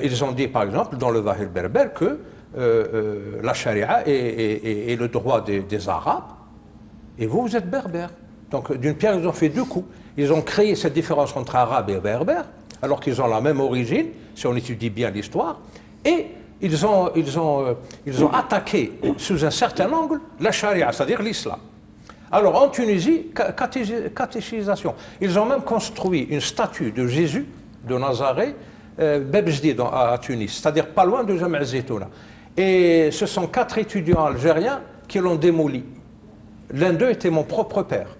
ils ont dit par exemple dans le Zahir berbère que la charia est le droit des Arabes, et vous êtes berbères. Donc d'une pierre, ils ont fait deux coups. Ils ont créé cette différence entre arabes et berbères, alors qu'ils ont la même origine, si on étudie bien l'histoire, et ils ont attaqué sous un certain angle la charia, c'est-à-dire l'islam. Alors en Tunisie, catéchisation. Ils ont même construit une statue de Jésus de Nazareth, Bebjdid à Tunis, c'est-à-dire pas loin de Jam' Zitouna. Et ce sont 4 étudiants algériens qui l'ont démoli. L'un d'eux était mon propre père.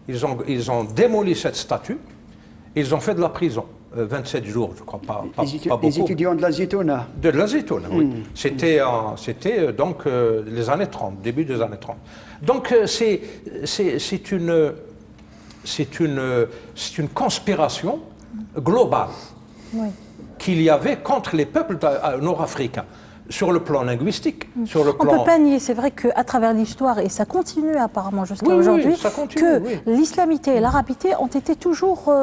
Ils ont démoli cette statue, ils ont fait de la prison, 27 jours, je crois, pas beaucoup. Les étudiants de la Zitouna. De la Zitouna, oui. C'était donc les années 30, début des années 30. Donc c'est une conspiration globale qu'il y avait contre les peuples nord-africains. Sur le plan linguistique, sur le plan... On ne peut pas nier, c'est vrai qu'à travers l'histoire, et ça continue apparemment jusqu'à aujourd'hui, que l'islamité et l'arabité ont été toujours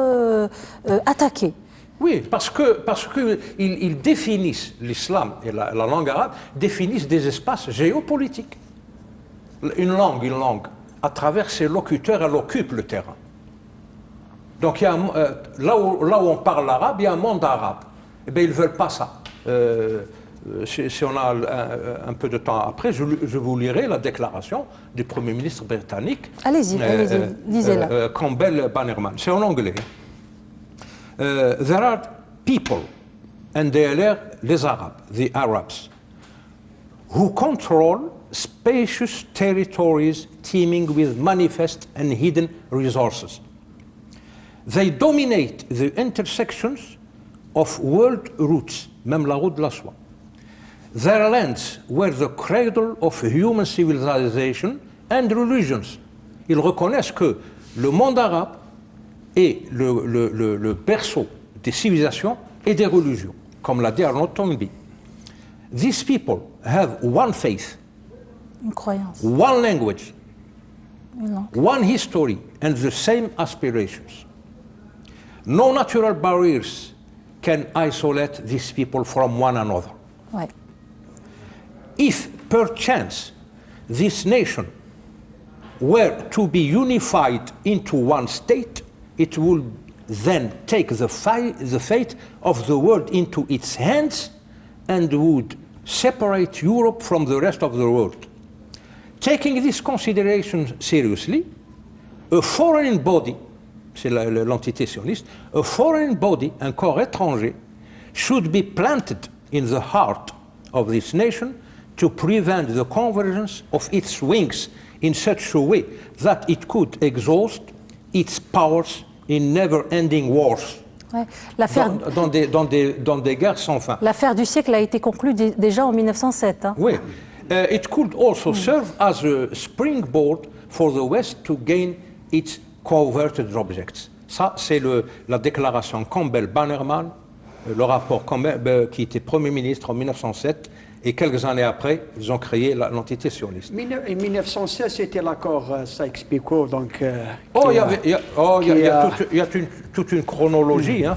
attaqués. Oui, parce qu'ils définissent, l'islam et la langue arabe, définissent des espaces géopolitiques. Une langue, à travers ses locuteurs, elle occupe le terrain. Donc il y a, là où on parle l'arabe, il y a un monde arabe. Eh bien, ils ne veulent pas ça. Si on a un peu de temps après, je vous lirai la déclaration du Premier ministre britannique. Allez-y, lisez-la. Campbell Bannerman. C'est en anglais. There are people, and they are les Arabes, the Arabs, who control spacious territories teeming with manifest and hidden resources. They dominate the intersections of world routes, même la route de la soie. Their lands were the cradle of human civilization and religions. Ils reconnaissent que le monde arabe est le berceau des civilisations et des religions, comme l'a dit Arnaud Toynbee. These people have one faith, une croyance, one language, one history, and the same aspirations. No natural barriers can isolate these people from one another. Ouais. If perchance this nation were to be unified into one state, it would then take the fate of the world into its hands and would separate Europe from the rest of the world. Taking this consideration seriously, a foreign body, c'est l'entité sioniste, a foreign body, un corps étranger, should be planted in the heart of this nation to prevent the convergence of its wings in such a way that it could exhaust its powers in never-ending wars. Ouais. Dans des guerres sans fin. L'affaire du siècle a été conclue déjà en 1907. Hein. Oui. It could also serve as a springboard for the West to gain its coveted objects. Ça, c'est la déclaration Campbell-Bannerman, le rapport Campbell, qui était Premier ministre en 1907, et quelques années après, ils ont créé l'entité sioniste. En 1916, c'était l'accord Sykes-Picot, donc... il y a toute une chronologie, hein.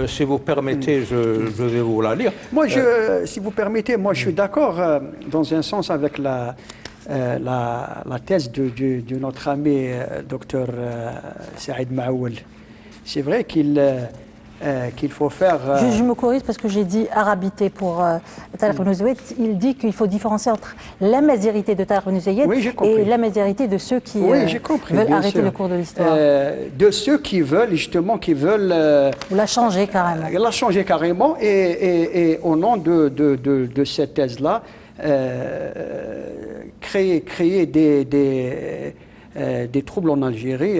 Si vous permettez, je vais vous la lire. Moi, si vous permettez, moi je suis d'accord dans un sens avec la thèse de notre ami docteur Saïd Maoul. C'est vrai qu'il faut faire... Je me corrige parce que j'ai dit arabité pour Tariq ibn Zayed. Il dit qu'il faut différencier entre la mazérité de Tariq ibn Zayed et la mazérité de ceux qui veulent arrêter le cours de l'histoire. De ceux qui veulent, justement, Ou la changer carrément. La changer carrément et au nom de cette thèse-là, créer des troubles en Algérie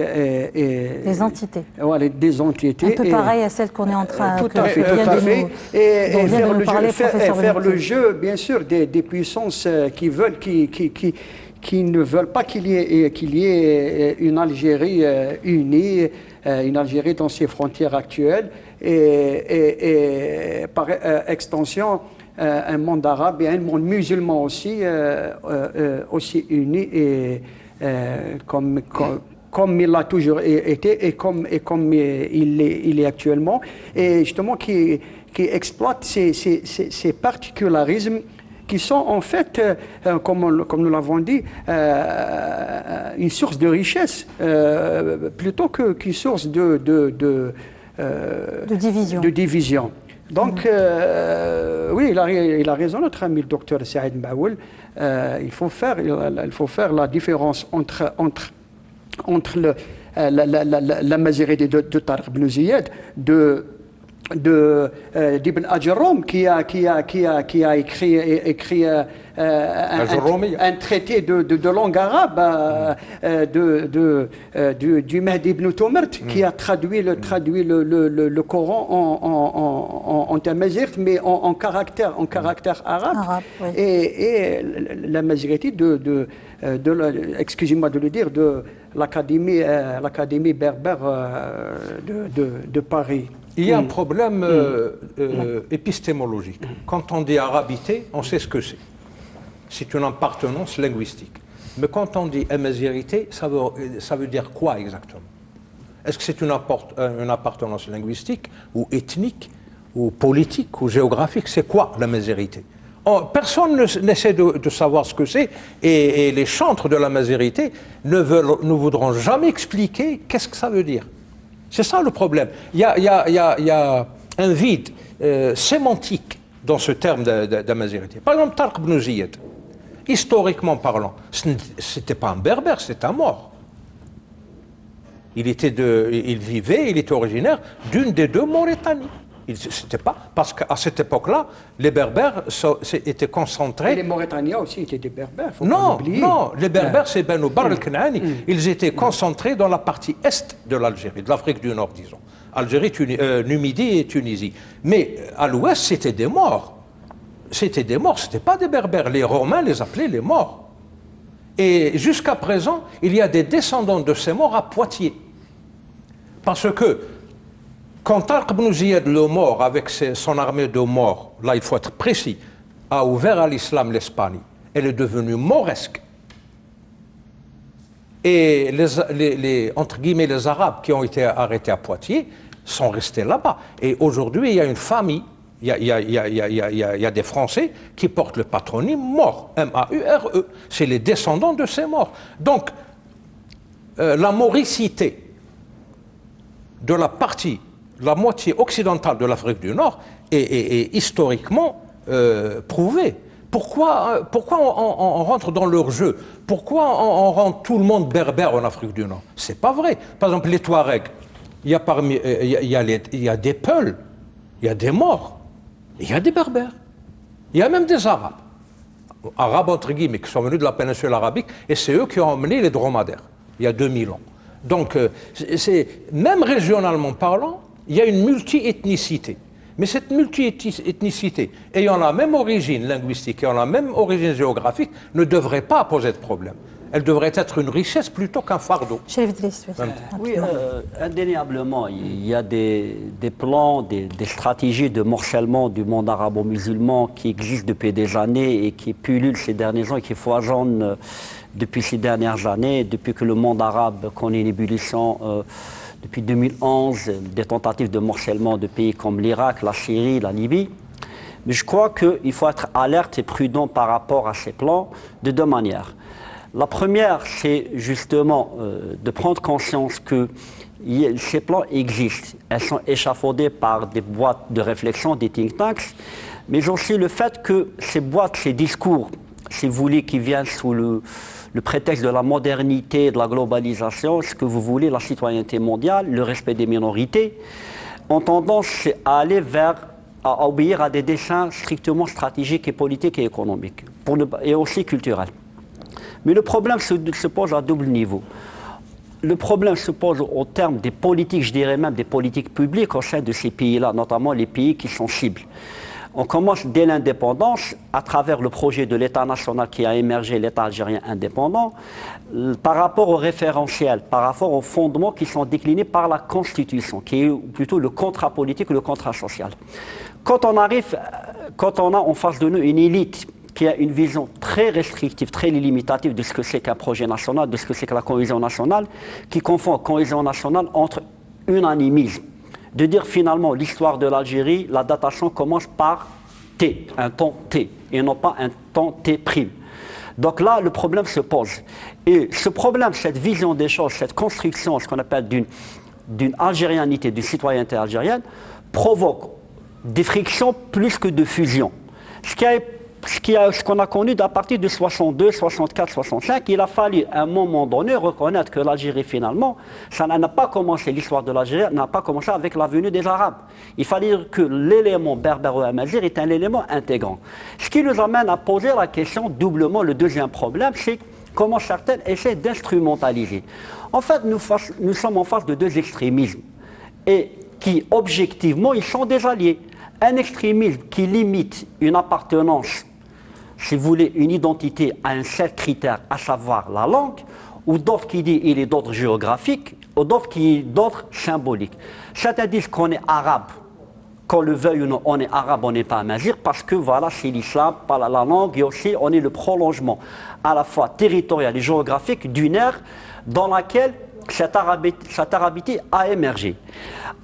des entités. Voilà, des entités. Un peu pareil à celle qu'on est en train tout à fait. Et faire le jeu, bien sûr, des puissances qui ne veulent pas qu'il y ait une Algérie unie, une Algérie dans ses frontières actuelles, et par extension, un monde arabe et un monde musulman aussi uni et comme il a toujours été et comme il est actuellement, et justement qui exploite ces particularismes qui sont en fait, comme nous l'avons dit, une source de richesse plutôt qu'une source de division. Donc, oui, il a raison, notre ami le docteur Saïd Maoul. Il faut faire la différence entre la Maziridi de Tariq ibn Ziyad, d'Ibn Ajurrum qui a écrit un traité de langue arabe du Mahdi ibn Tumert qui a traduit le Coran en tamazight mais en caractère arabe. Oui. Et la Maziridi excusez-moi de le dire, de l'académie berbère de Paris. Il y a un problème épistémologique. Quand on dit arabité, on sait ce que c'est. C'est une appartenance linguistique. Mais quand on dit amazirité, ça veut dire quoi exactement? Est-ce que c'est une appartenance linguistique ou ethnique ou politique ou géographique? C'est quoi l'amazirité? Personne n'essaie de savoir ce que c'est et les chantres de l'amazirité ne voudront jamais expliquer qu'est-ce que ça veut dire. C'est ça le problème. Il y a un vide sémantique dans ce terme d'amazirité. Par exemple, Tariq ibn Ziyad, historiquement parlant, ce n'était pas un berbère, c'était un Maure. Il vivait, il était originaire d'une des deux Mauritanies. C'était pas, parce qu'à cette époque-là, les Berbères étaient concentrés. Et les Mauritaniens aussi étaient des Berbères. Non, les Berbères, c'est Banu Barr al-Kanani. Ils étaient concentrés dans la partie est de l'Algérie, de l'Afrique du Nord, disons. Algérie, Numidie et Tunisie. Mais à l'ouest, c'était des Maures. C'était des Maures, c'était pas des Berbères. Les Romains les appelaient les Maures. Et jusqu'à présent, il y a des descendants de ces Maures à Poitiers. Parce que quand Tariq ibn Ziyad, le Maure, avec son armée de morts, là il faut être précis, a ouvert à l'islam l'Espagne, elle est devenue mauresque. Et entre guillemets, les Arabes qui ont été arrêtés à Poitiers sont restés là-bas. Et aujourd'hui, il y a une famille, il y a des Français qui portent le patronyme Maure, M-A-U-R-E. C'est les descendants de ces morts. Donc, la mauricité de la moitié occidentale de l'Afrique du Nord est historiquement prouvée. Pourquoi on rentre dans leur jeu? Pourquoi on rend tout le monde berbère en Afrique du Nord? C'est pas vrai. Par exemple, les Touaregs, il y a des Peuls, il y a des Maures, il y a des Berbères, il y a même des Arabes. Arabes entre guillemets, qui sont venus de la péninsule arabique, et c'est eux qui ont emmené les dromadaires, il y a 2000 ans. Donc, même régionalement parlant, il y a une multi-ethnicité. Mais cette multi-ethnicité, ayant la même origine linguistique, ayant la même origine géographique, ne devrait pas poser de problème. Elle devrait être une richesse plutôt qu'un fardeau. Oui, indéniablement, il y a des plans, des stratégies de morcellement du monde arabo-musulman qui existent depuis des années et qui pullulent ces derniers ans et qui foisonnent depuis ces dernières années, depuis que le monde arabe connaît une ébullition. Depuis 2011, des tentatives de morcellement de pays comme l'Irak, la Syrie, la Libye. Mais je crois qu'il faut être alerte et prudent par rapport à ces plans de deux manières. La première, c'est justement de prendre conscience que ces plans existent. Elles sont échafaudées par des boîtes de réflexion, des think tanks, mais aussi le fait que ces boîtes, ces discours, si vous voulez, qui viennent sous le prétexte de la modernité, de la globalisation, ce que vous voulez, la citoyenneté mondiale, le respect des minorités, ont tendance à aller à obéir à des desseins strictement stratégiques et politiques et économiques, et aussi culturels. Mais le problème se pose à double niveau. Le problème se pose au terme des politiques, je dirais même des politiques publiques au sein de ces pays-là, notamment les pays qui sont cibles. On commence dès l'indépendance, à travers le projet de l'État national qui a émergé, l'État algérien indépendant, par rapport au référentiel, par rapport aux fondements qui sont déclinés par la Constitution, qui est plutôt le contrat politique ou le contrat social. Quand on a en face de nous une élite qui a une vision très restrictive, très limitative de ce que c'est qu'un projet national, de ce que c'est que la cohésion nationale, qui confond cohésion nationale entre unanimisme. De dire finalement l'histoire de l'Algérie, la datation commence par T, un temps T, et non pas un temps T'. Donc là, le problème se pose. Et ce problème, cette vision des choses, cette construction, ce qu'on appelle d'une algérianité, d'une citoyenneté algérienne, provoque des frictions plus que de fusions. Ce qu'on a connu à partir de 62, 64, 65, il a fallu à un moment donné reconnaître que l'Algérie finalement, ça n'a pas commencé, l'histoire de l'Algérie n'a pas commencé avec la venue des Arabes. Il fallait dire que l'élément berbéro-amazigh est un élément intégrant. Ce qui nous amène à poser la question doublement, le deuxième problème, c'est comment certains essaient d'instrumentaliser. En fait, nous sommes en face de deux extrémismes et qui, objectivement, ils sont des alliés. Un extrémisme qui limite une appartenance, si vous voulez, une identité à un seul critère, à savoir la langue, ou d'autres qui disent qu'il est d'ordre géographique, ou d'autres qui disent d'ordre symbolique. Certains disent qu'on est arabe, qu'on le veuille ou non, on est arabe, on n'est pas amazigh, parce que voilà, c'est l'islam, pas la langue, et aussi on est le prolongement à la fois territorial et géographique d'une ère dans laquelle cette arabité a émergé.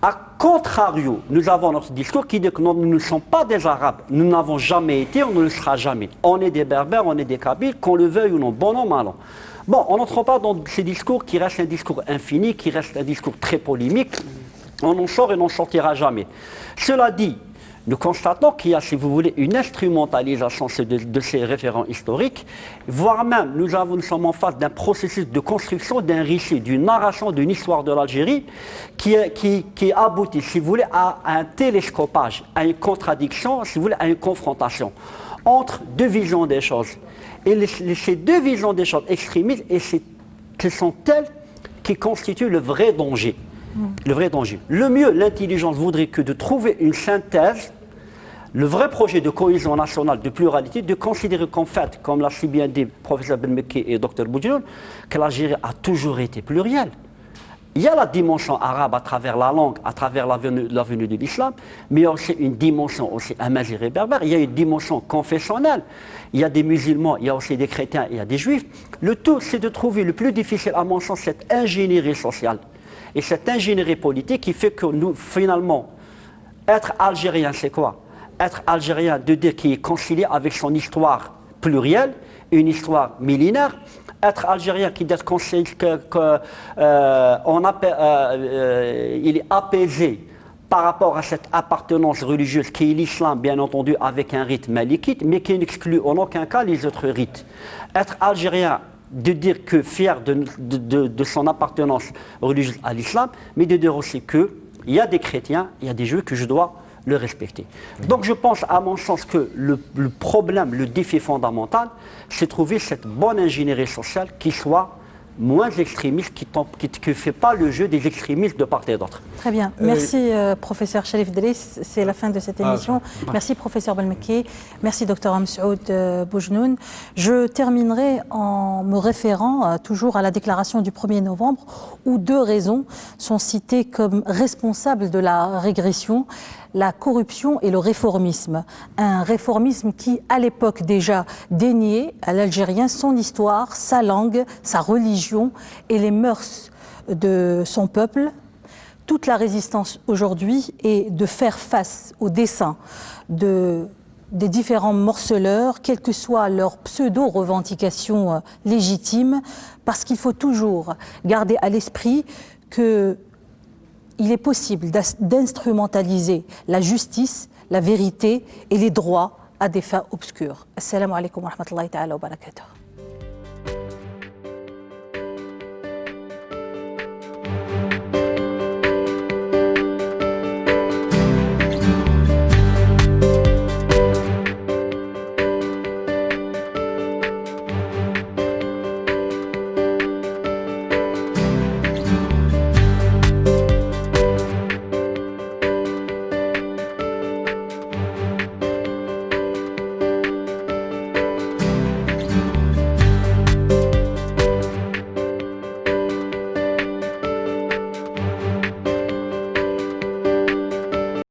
A contrario, nous avons notre discours qui dit que nous ne sommes pas des Arabes, nous n'avons jamais été, on ne le sera jamais. On est des Berbères, on est des Kabyles, qu'on le veuille ou non, bon an, mal an. Bon, on n'entre pas dans ces discours qui restent un discours infini, qui reste un discours très polémique. On en sort et n'en sortira jamais. Cela dit, nous constatons qu'il y a, si vous voulez, une instrumentalisation de ces référents historiques, voire même, nous sommes en face d'un processus de construction d'un récit, d'une narration, d'une histoire de l'Algérie qui aboutit, si vous voulez, à un télescopage, à une contradiction, si vous voulez, à une confrontation entre deux visions des choses. Et ces deux visions des choses extrémistes, et ce sont elles qui constituent le vrai danger. Le vrai danger. Le mieux, l'intelligence voudrait que de trouver une synthèse, le vrai projet de cohésion nationale, de pluralité, de considérer qu'en fait, comme l'a si bien dit le professeur Belmeki et Dr Boudjenoun, que l'Algérie a toujours été plurielle. Il y a la dimension arabe à travers la langue, à travers la venue de l'islam, mais il y a aussi une dimension aussi amazigh et berbère, il y a une dimension confessionnelle. Il y a des musulmans, il y a aussi des chrétiens, il y a des juifs. Le tout, c'est de trouver le plus difficile, à mon sens, cette ingénierie sociale. Et cette ingénierie politique qui fait que nous, finalement, être algérien, c'est quoi? Être algérien, de dire qu'il est concilié avec son histoire plurielle, une histoire millénaire. Être algérien qui dit qu'il est apaisé par rapport à cette appartenance religieuse qui est l'islam, bien entendu, avec un rite malikite, mais qui n'exclut en aucun cas les autres rites. Être algérien, de dire que fier de son appartenance religieuse à l'islam, mais de dire aussi qu'il y a des chrétiens, il y a des juifs que je dois le respecter. Donc je pense, à mon sens, que le problème, le défi fondamental, c'est trouver cette bonne ingénierie sociale qui soit moins extrémiste, qui ne fait pas le jeu des extrémistes de part et d'autre. Très bien. Merci, professeur Cherif Driss. C'est la fin de cette émission. Merci, professeur Belmeki. Merci, docteur Amsaoud Boujnoun. Je terminerai en me référant toujours à la déclaration du 1er novembre, où deux raisons sont citées comme responsables de la régression: la corruption et le réformisme. Un réformisme qui, à l'époque déjà, déniait à l'Algérien son histoire, sa langue, sa religion et les mœurs de son peuple. Toute la résistance aujourd'hui est de faire face aux desseins des différents morceleurs, quelles que soient leurs pseudo-revendications légitimes, parce qu'il faut toujours garder à l'esprit que il est possible d'instrumentaliser la justice, la vérité et les droits à des fins obscures. Assalamu alaikum wa rahmatullahi ta'ala wa barakatuh.